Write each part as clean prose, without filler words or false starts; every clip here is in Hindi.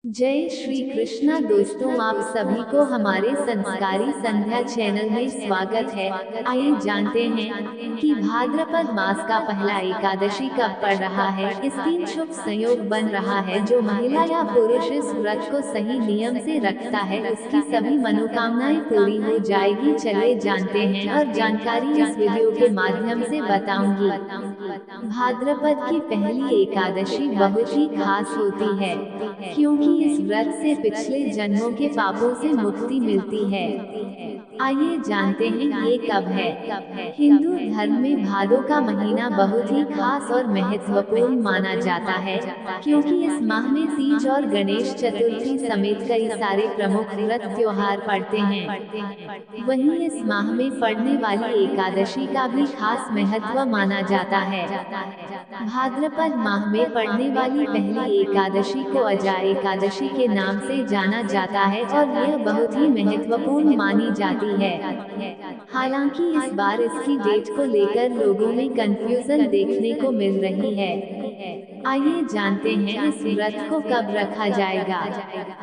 जय श्री कृष्णा दोस्तों, आप सभी को हमारे संस्कारी संध्या चैनल में स्वागत है। आइए जानते हैं कि भाद्रपद मास का पहला एकादशी कब पड़ रहा है। इस दिन शुभ संयोग बन रहा है। जो महिला या पुरुष इस व्रत को सही नियम से रखता है उसकी सभी मनोकामनाएं पूरी हो जाएगी। चलिए जानते हैं और जानकारी इस वीडियो के माध्यम से बताऊंगी। भाद्रपद की पहली एकादशी बहुत ही खास होती है क्योंकि इस व्रत से पिछले जन्मों के पापों से मुक्ति मिलती है। आइए जानते हैं ये कब है। हिंदू धर्म में भादों का महीना बहुत ही खास और महत्वपूर्ण माना जाता है क्योंकि इस माह में तीज और गणेश चतुर्थी समेत कई सारे प्रमुख व्रत त्योहार पड़ते हैं। वहीं इस माह में पड़ने वाली एकादशी का भी खास महत्व माना जाता है। भाद्रपद माह में पड़ने वाली पहली एकादशी को अजा एकादशी के नाम से जाना जाता है और यह बहुत ही महत्वपूर्ण मानी जाती है। हालांकि इस बार इसकी डेट को लेकर लोगों में कंफ्यूजन देखने को मिल रही है। आइए जानते हैं इस व्रत को कब रखा जाएगा।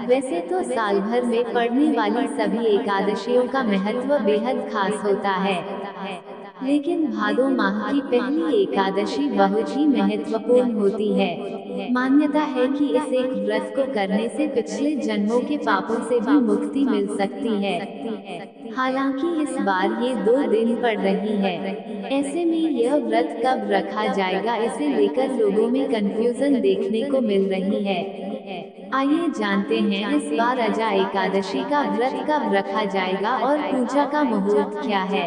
वैसे तो साल भर में पड़ने वाली सभी एकादशियों का महत्व बेहद खास होता है, लेकिन भादों माह की पहली एकादशी बहुत ही महत्वपूर्ण होती है। मान्यता है कि इस एक व्रत को करने से पिछले जन्मों के पापों से भी मुक्ति मिल सकती है। हालांकि इस बार ये 2 दिन पड़ रही है। ऐसे में यह व्रत कब रखा जाएगा, इसे लेकर लोगों में कंफ्यूजन देखने को मिल रही है। आइए जानते हैं इस बार अजा एकादशी का व्रत कब रखा जाएगा और पूजा का मुहूर्त क्या है।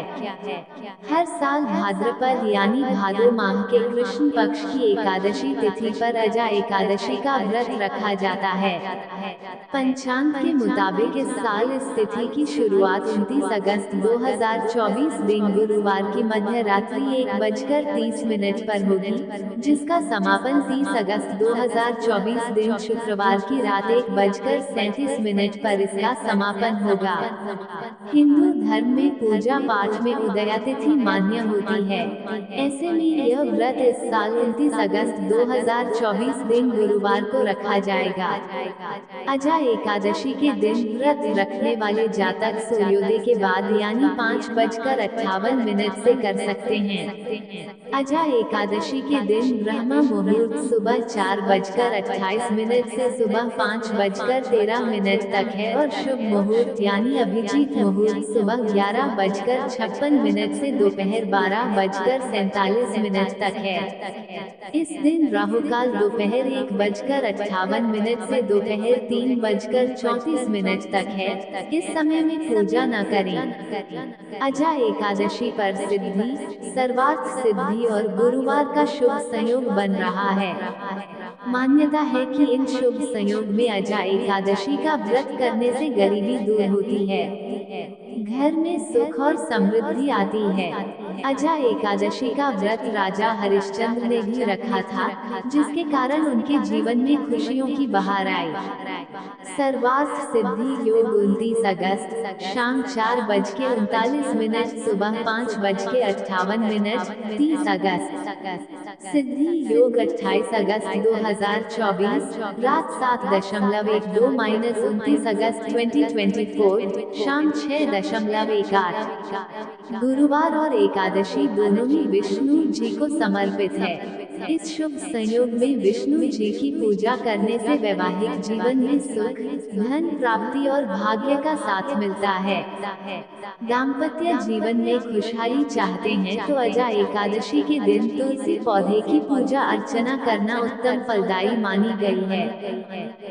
हर साल भाद्रपद यानी भादो माह के कृष्ण पक्ष की एकादशी तिथि पर अजा एकादशी का व्रत रखा जाता है। पंचांग के मुताबिक इस साल इस तिथि की शुरुआत 29 अगस्त 2024 दिन गुरुवार की मध्य रात्रि 1:30 पर होगी, जिसका समापन 30 अगस्त 2024 दिन शुक्रवार की रात 1:37 पर इसका समापन होगा। हिंदू धर्म में पूजा पाठ में उदया तिथि मान्य होती है। ऐसे में यह व्रत इस साल 29 अगस्त 2024 दिन गुरुवार को रखा जाएगा। अजा एकादशी के दिन व्रत रखने वाले जातक सूर्योदय के बाद यानी 5:58 से कर सकते हैं। अजा एकादशी के दिन ब्रह्म मुहूर्त सुबह 4:28 से सुबह 5:13 तक है और शुभ मुहूर्त यानी अभिजीत मुहूर्त सुबह 11:56 से दोपहर 12:47 तक है। इस दिन राहुकाल दोपहर 1:58 से दोपहर 3:34 तक है। इस समय में पूजा न करें। अजा एकादशी पर सिद्धि, सर्वार्थ सिद्धि और गुरुवार का शुभ संयोग बन रहा है। मान्यता है कि इन शुभ संयोग में अजा एकादशी का व्रत करने से गरीबी दूर होती है, घर में सुख और समृद्धि आती है। अजा एकादशी का व्रत राजा हरिश्चंद्र ने भी रखा था, जिसके कारण उनके जीवन में खुशियों की बहार आई। सर्वार्थ सिद्धि योग 29 अगस्त शाम 4:39 सुबह 5:58 30 अगस्त। सिद्धि योग 28 अगस्त 2024 रात 7:12 29 अगस्त 2024 शाम 6:18। गुरुवार और एकादशी दोनों ही विष्णु जी को समर्पित है। इस शुभ संयोग में विष्णु जी की पूजा करने से वैवाहिक जीवन में सुख, धन प्राप्ति और भाग्य का साथ मिलता है। दाम्पत्य जीवन में खुशहाली चाहते हैं तो अजा एकादशी के दिन तुलसी पौधे की पूजा अर्चना करना उत्तम फलदायी मानी गई है।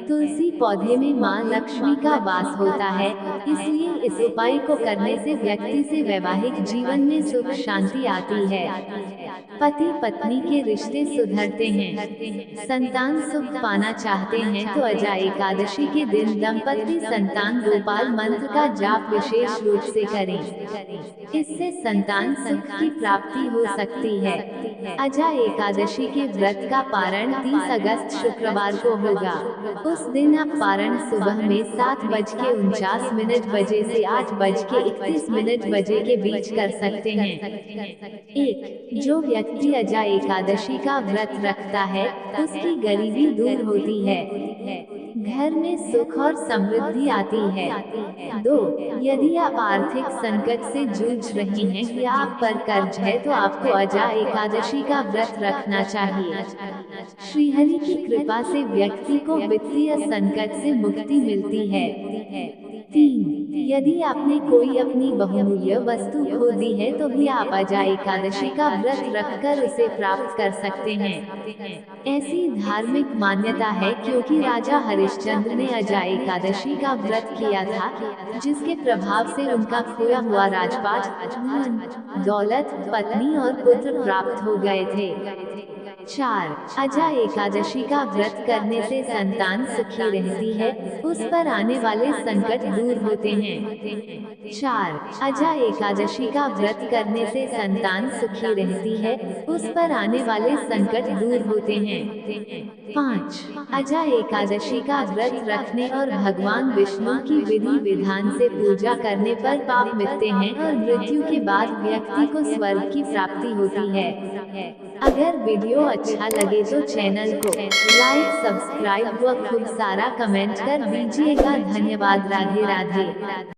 तुलसी पौधे में मां लक्ष्मी का वास होता है, इसलिए इस उपाय को करने से व्यक्ति से वैवाहिक जीवन में सुख शांति आती है। पति पत्नी के रिश्ते सुधरते हैं। संतान सुख पाना चाहते हैं तो अजा एकादशी के दिन दंपति संतान गोपाल मंत्र का जाप विशेष रूप से करें। इससे संतान सुख की प्राप्ति हो सकती है। अजा एकादशी के व्रत का पारण 30 अगस्त शुक्रवार को होगा। उस दिन आप पारण सुबह में 7:49 बजे से 8:31 बजे के बीच कर सकते हैं। 1. जो व्यक्ति अजा एकादशी का व्रत रखता है, उसकी गरीबी दूर होती है। घर में सुख और समृद्धि आती है। 2. यदि आप आर्थिक संकट से जूझ रहे हैं या आप पर कर्ज है तो आपको अजा एकादशी का व्रत रखना चाहिए। श्रीहरि की कृपा से व्यक्ति को वित्तीय संकट से मुक्ति मिलती है। 3. यदि आपने कोई अपनी बहुमूल्य वस्तु खो दी है तो भी आप अजा एकादशी का व्रत रखकर उसे प्राप्त कर सकते हैं। ऐसी धार्मिक मान्यता है क्योंकि राजा हरिश्चंद्र ने अजा एकादशी का व्रत किया था, जिसके प्रभाव से उनका खोया हुआ राजपाट, धन, दौलत, पत्नी और पुत्र प्राप्त हो गए थे। 4. अजा एकादशी का व्रत करने से संतान सुखी रहती है, उस पर आने वाले संकट दूर होते हैं। 4. अजा एकादशी का व्रत करने से संतान सुखी रहती है, उस पर आने वाले संकट दूर होते हैं। 5. अजा एकादशी का व्रत रखने और भगवान विष्णु की विधि विधान से पूजा करने पर पाप मिटते हैं और मृत्यु के बाद व्यक्ति को स्वर्ग की प्राप्ति होती है। अगर वीडियो अच्छा लगे तो चैनल को लाइक, सब्सक्राइब व खूब सारा कमेंट कर दीजिएगा। धन्यवाद। राधे राधे।